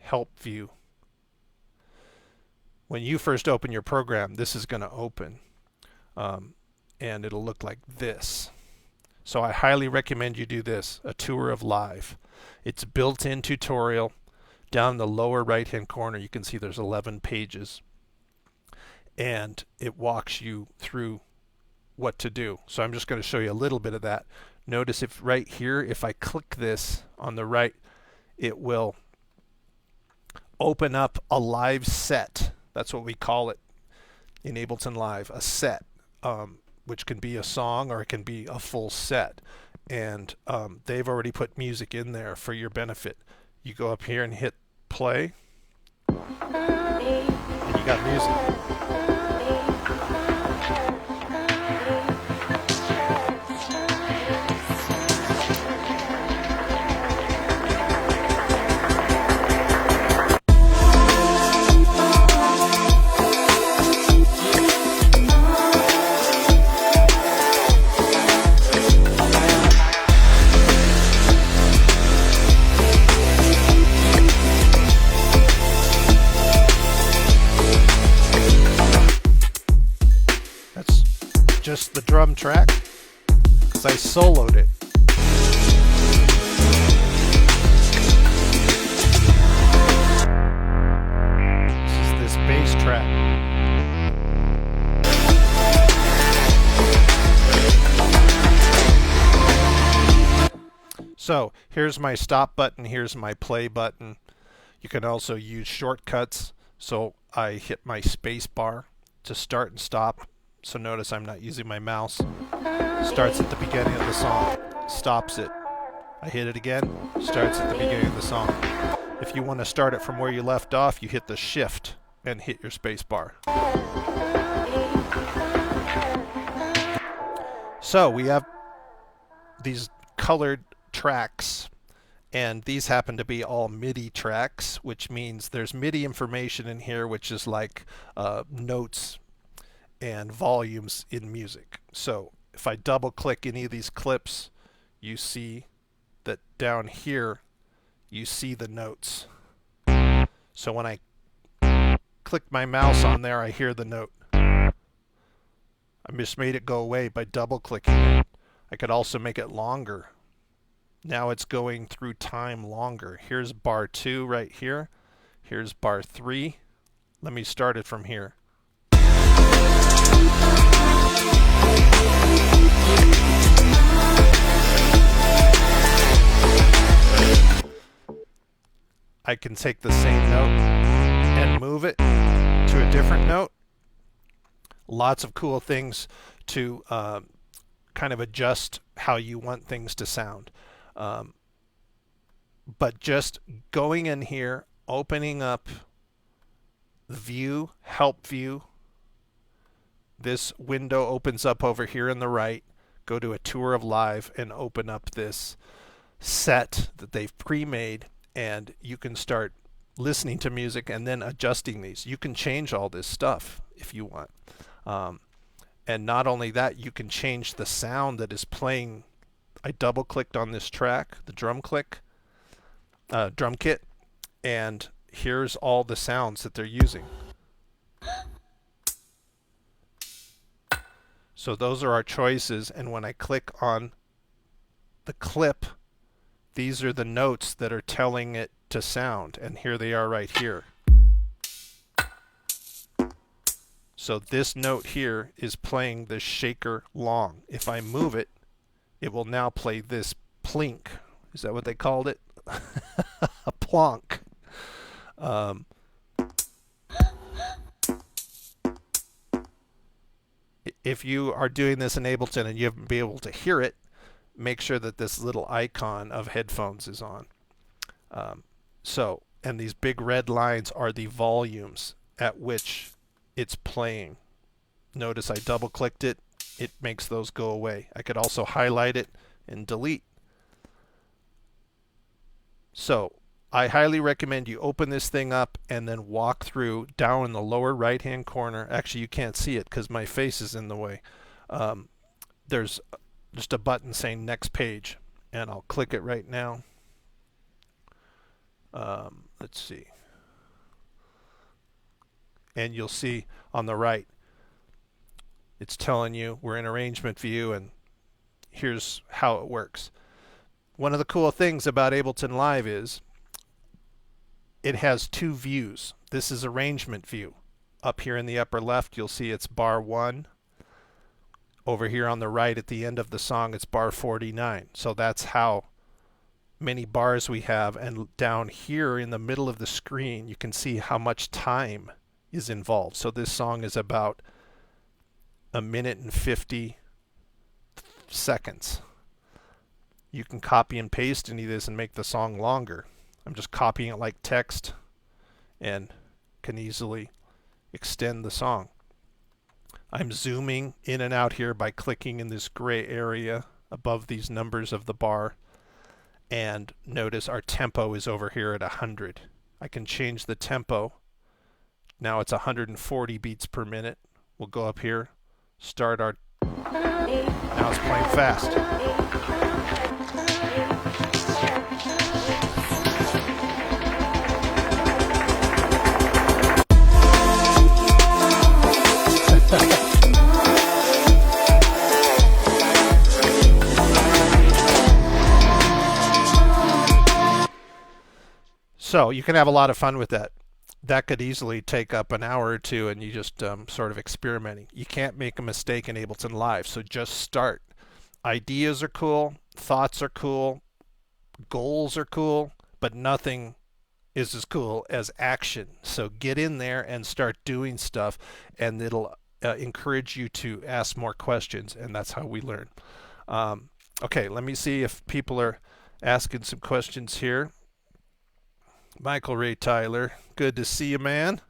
help view. When you first open your program, this is going to open, and it'll look like this. So I highly recommend you do this, a tour of live. It's built-in tutorial. Down in the lower right-hand corner, you can see there's 11 pages, and it walks you through what to do. So I'm just going to show you a little bit of that. Notice if right here, if I click this on the right, it will open up a live set. That's what we call it in Ableton Live, a set, which can be a song or it can be a full set. And they've already put music in there for your benefit. You go up here and hit play, and you got music. Just the drum track, because I soloed it. This is this bass track. So here's my stop button, here's my play button. You can also use shortcuts. So I hit my space bar to start and stop. So notice I'm not using my mouse. Starts at the beginning of the song, stops it. I hit it again, starts at the beginning of the song. If you want to start it from where you left off, you hit the shift and hit your space bar. So we have these colored tracks, and these happen to be all MIDI tracks, which means there's MIDI information in here, which is like notes and volumes in music. So if I double click any of these clips, you see that down here you see the notes. So when I click my mouse on there, I hear the note. I just made it go away by double clicking it. I could also make it longer. Now it's going through time longer. Here's bar 2 right here. Here's bar 3. Let me start it from here. I can take the same note and move it to a different note. Lots of cool things to kind of adjust how you want things to sound. But just going in here, opening up the view, help view. This window opens up over here on the right. Go to a tour of live and open up this set that they've pre-made, and you can start listening to music and then adjusting these. You can change all this stuff if you want. And not only that, you can change the sound that is playing. I double clicked on this track, the drum kit, and here's all the sounds that they're using. So those are our choices, and when I click on the clip, these are the notes that are telling it to sound, and here they are right here. So this note here is playing the shaker long. If I move it, it will now play this plink. Is that what they called it? A plonk. If you are doing this in Ableton and you haven't been able to hear it, make sure that this little icon of headphones is on. And these big red lines are the volumes at which it's playing. Notice I double clicked it, it makes those go away. I could also highlight it and delete. So I highly recommend you open this thing up and then walk through down in the lower right hand corner. Actually, you can't see it because my face is in the way. There's just a button saying next page, and I'll click it right now. let's see. And you'll see on the right, it's telling you we're in arrangement view and here's how it works. One of the cool things about Ableton Live is it has two views. This is arrangement view. Up here in the upper left, you'll see it's bar 1. Over here on the right at the end of the song, it's bar 49. So that's how many bars we have. And down here in the middle of the screen, you can see how much time is involved. So this song is about 1 minute and 50 seconds. You can copy and paste any of this and make the song longer. I'm just copying it like text and can easily extend the song. I'm zooming in and out here by clicking in this gray area above these numbers of the bar, and notice our tempo is over here at 100. I can change the tempo. Now it's 140 beats per minute. We'll go up here, start our... Now it's playing fast. So you can have a lot of fun with that. That could easily take up an hour or two and you just sort of experimenting. You can't make a mistake in Ableton Live, so just start. Ideas are cool, thoughts are cool, goals are cool, but nothing is as cool as action. So get in there and start doing stuff, and it'll encourage you to ask more questions, and that's how we learn. Okay, let me see if people are asking some questions here. Michael Ray Tyler, good to see you, man.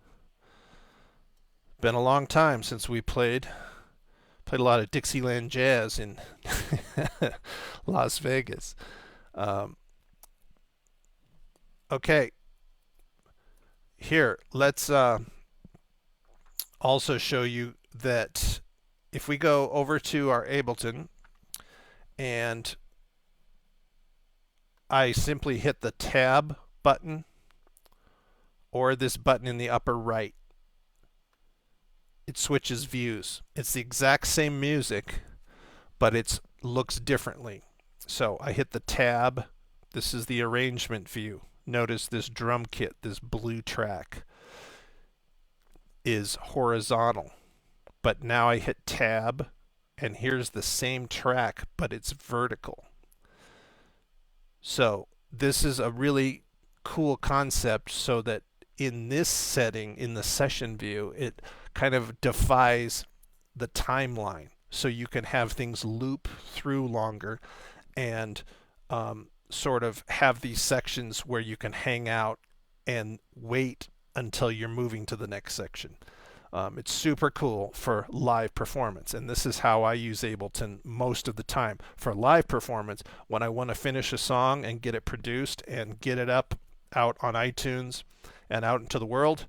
Been a long time since we played a lot of Dixieland jazz in Las Vegas. Okay, here, let's also show you that if we go over to our Ableton and I simply hit the tab button or this button in the upper right, it switches views. It's the exact same music, but it looks differently. So I hit the tab. This is the arrangement view. Notice this drum kit, this blue track, is horizontal. But now I hit tab, and here's the same track, but it's vertical. So this is a really cool concept, so that in this setting, in the session view, it kind of defies the timeline. So you can have things loop through longer and sort of have these sections where you can hang out and wait until you're moving to the next section. It's super cool for live performance, and this is how I use Ableton most of the time. For live performance, when I want to finish a song and get it produced and get it up out on iTunes and out into the world,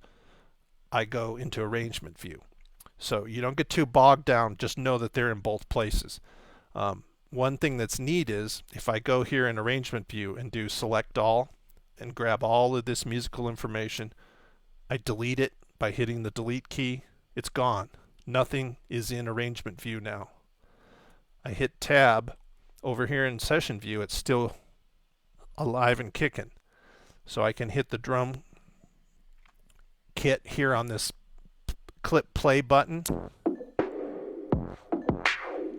I go into arrangement view. So you don't get too bogged down, just know that they're in both places. One thing that's neat is if I go here in arrangement view and do select all and grab all of this musical information, I delete it by hitting the delete key, it's gone. Nothing is in arrangement view now. I hit tab. Over here in session view, it's still alive and kicking. So I can hit the drum kit here on this clip play button.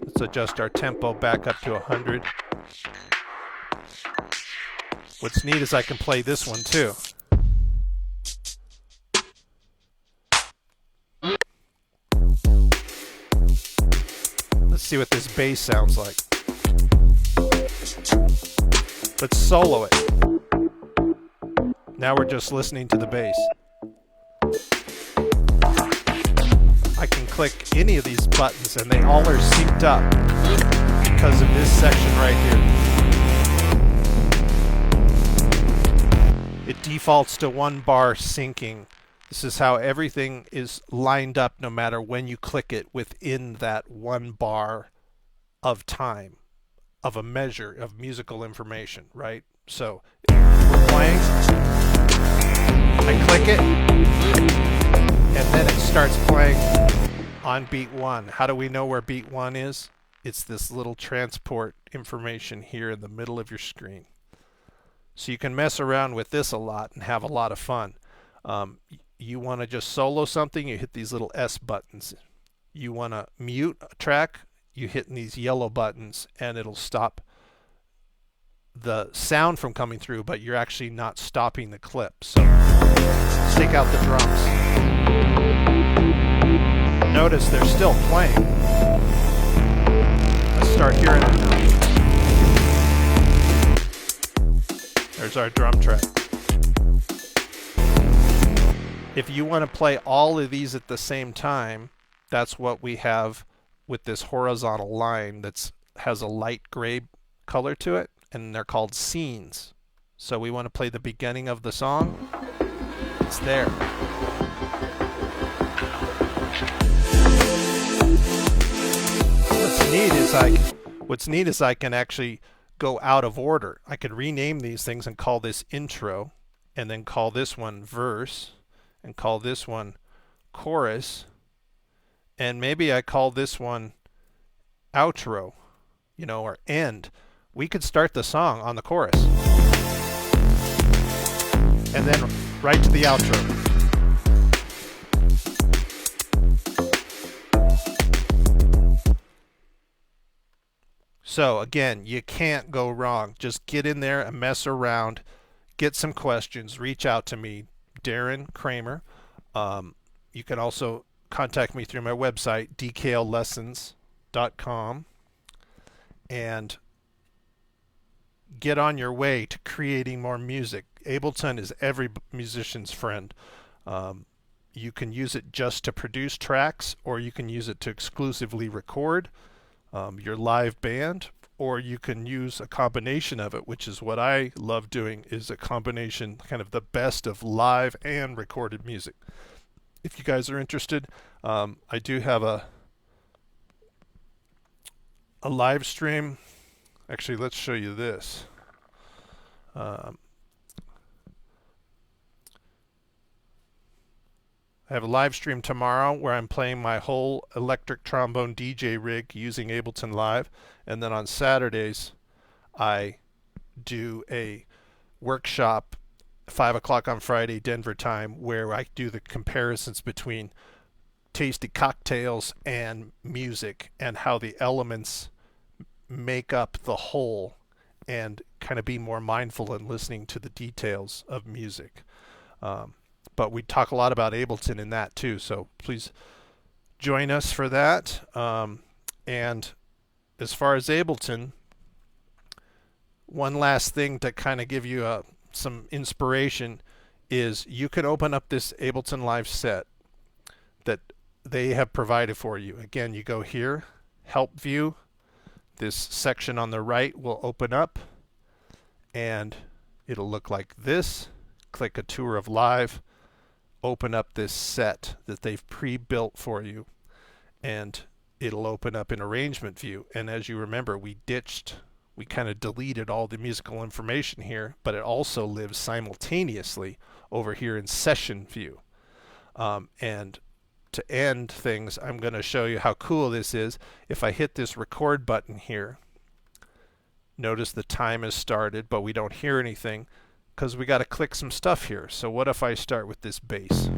Let's adjust our tempo back up to 100. What's neat is I can play this one too. Let's see what this bass sounds like. Let's solo it. Now we're just listening to the bass. I can click any of these buttons and they all are synced up because of this section right here. It defaults to 1 bar syncing. This is how everything is lined up no matter when you click it within that 1 bar of time, of a measure of musical information, right? So we're playing. I click it, and then it starts playing on beat 1. How do we know where beat 1 is? It's this little transport information here in the middle of your screen. So you can mess around with this a lot and have a lot of fun. You want to just solo something, you hit these little S buttons. You want to mute a track, you hit these yellow buttons, and it'll stop the sound from coming through, but you're actually not stopping the clip. So stick out the drums. Notice they're still playing. Let's start hearing it now. There's our drum track. If you want to play all of these at the same time, that's what we have with this horizontal line that has a light gray color to it, and they're called scenes. So we want to play the beginning of the song. It's there. What's neat is I can actually go out of order. I could rename these things and call this intro, and then call this one verse, and call this one chorus, and maybe I call this one outro, you know, or end. We could start the song on the chorus and then right to the outro. So again, you can't go wrong. Just get in there and mess around, get some questions, reach out to me, Darren Kramer. You can also contact me through my website, dklessons.com, and get on your way to creating more music. Ableton is every musician's friend. You can use it just to produce tracks, or you can use it to exclusively record your live band, or you can use a combination of it, which is what I love doing, is a combination, kind of the best of live and recorded music. If you guys are interested, I do have a live stream. Actually, let's show you this. I have a live stream tomorrow where I'm playing my whole electric trombone DJ rig using Ableton Live, and then on Saturdays I do a workshop 5 o'clock on Friday Denver time where I do the comparisons between tasty cocktails and music and how the elements make up the whole, and kind of be more mindful in listening to the details of music. But we talk a lot about Ableton in that too, so please join us for that. And as far as Ableton, one last thing to kind of give you some inspiration is you can open up this Ableton Live set that they have provided for you. Again, you go here, Help View. This section on the right will open up, and it'll look like this. Click a tour of live, open up this set that they've pre-built for you, and it'll open up in arrangement view. And as you remember, we kind of deleted all the musical information here, but it also lives simultaneously over here in session view. And to end things, I'm going to show you how cool this is. If I hit this record button here, notice the time has started, but we don't hear anything because we got to click some stuff here. So what if I start with this bass?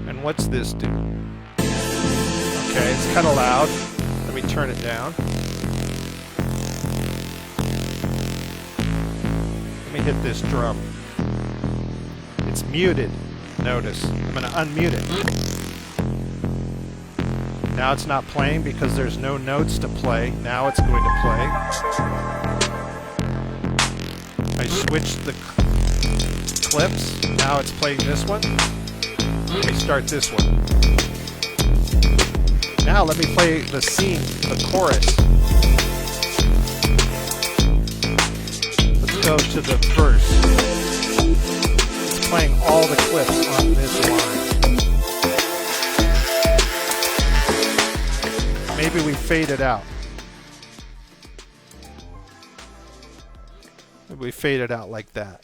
And what's this do? Okay, it's kind of loud. Let me turn it down. Let me hit this drum. It's muted. Notice. I'm going to unmute it. Now it's not playing because there's no notes to play. Now it's going to play. I switched the clips. Now it's playing this one. Let me start this one. Now let me play the scene, the chorus. Let's go to the verse. Playing all the clips on this line. Maybe we fade it out. Maybe we fade it out like that.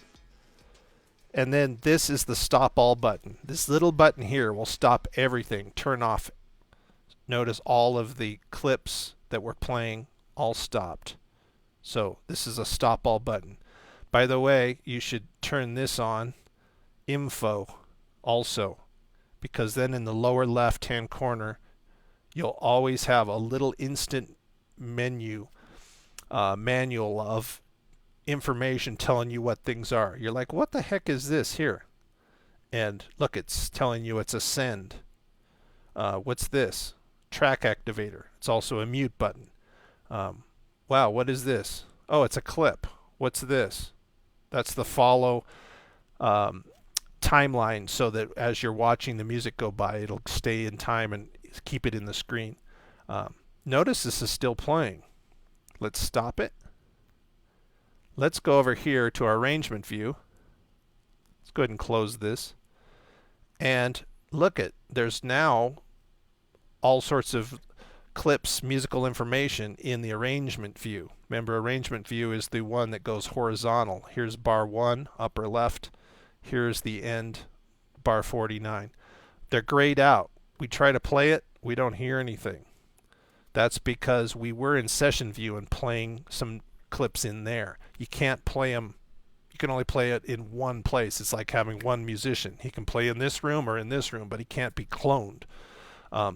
And then this is the stop all button. This little button here will stop everything, turn off. Notice all of the clips that we're playing all stopped. So this is a stop all button. By the way, you should turn this on, info, also, because then in the lower left hand corner you'll always have a little instant menu manual of information telling you what things are. You're like, what the heck is this here? And look, it's telling you it's a send. What's this? Track activator. It's also a mute button. Wow, what is this? Oh, it's a clip. What's this? That's the follow timeline, so that as you're watching the music go by, it'll stay in time and keep it in the screen. Notice this is still playing. Let's stop it. Let's go over here to our arrangement view. Let's go ahead and close this. And look at, there's now all sorts of clips, musical information in the arrangement view. Remember, arrangement view is the one that goes horizontal. Here's bar 1, upper left. Here's the end, bar 49. They're grayed out. We try to play it, we don't hear anything. That's because we were in session view and playing some clips in there. You can't play them. You can only play it in one place. It's like having one musician. He can play in this room or in this room, but he can't be cloned.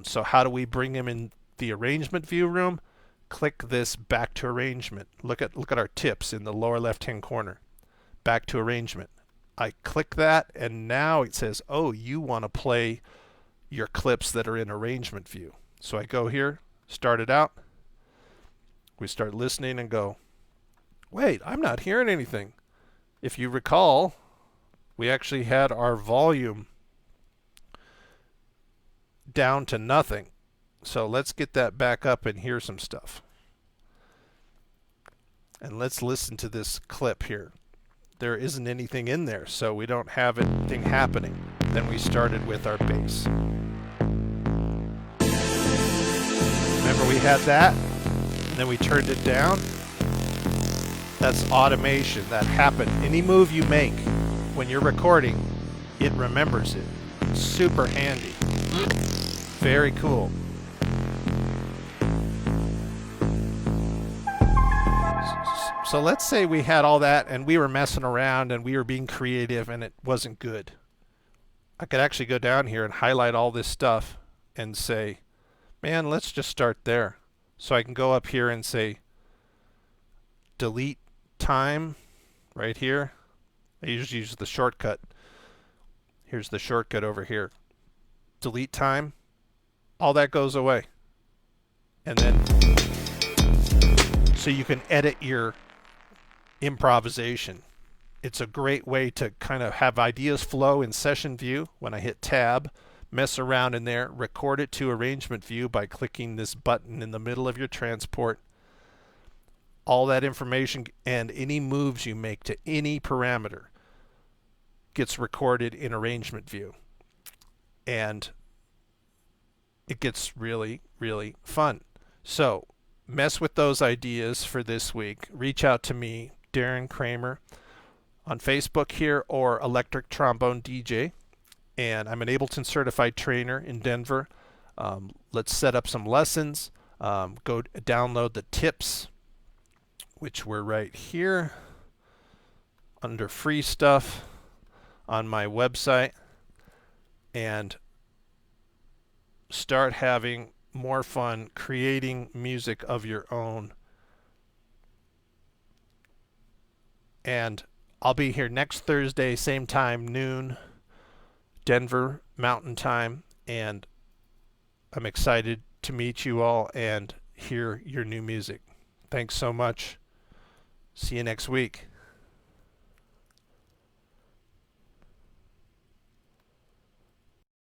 So how do we bring him in the arrangement view room? Click this back to arrangement. Look at our tips in the lower left hand corner. Back to arrangement. I click that, and now it says, oh, you want to play your clips that are in arrangement view. So I go here, start it out. We start listening and go, wait, I'm not hearing anything. If you recall, we actually had our volume down to nothing. So let's get that back up and hear some stuff. And let's listen to this clip here. There isn't anything in there, so we don't have anything happening. Then we started with our bass. Remember we had that, and then we turned it down. That's automation. That happened. Any move you make when you're recording, it remembers it. Super handy. Very cool. So let's say we had all that and we were messing around and we were being creative and it wasn't good. I could actually go down here and highlight all this stuff and say, man, let's just start there. So I can go up here and say delete time right here. I usually use the shortcut. Here's the shortcut over here. Delete time. All that goes away. And then so you can edit your improvisation. It's a great way to kind of have ideas flow in session view. When I hit tab, mess around in there, record it to arrangement view by clicking this button in the middle of your transport. All that information and any moves you make to any parameter gets recorded in arrangement view. And it gets really, really fun. So mess with those ideas for this week. Reach out to me, Darren Kramer, on Facebook here, or Electric Trombone DJ. And I'm an Ableton certified trainer in Denver. Let's set up some lessons. Go download the tips, which were right here under free stuff on my website, and start having more fun creating music of your own. And I'll be here next Thursday, same time, noon, Denver Mountain Time, and I'm excited to meet you all and hear your new music. Thanks so much. See you next week.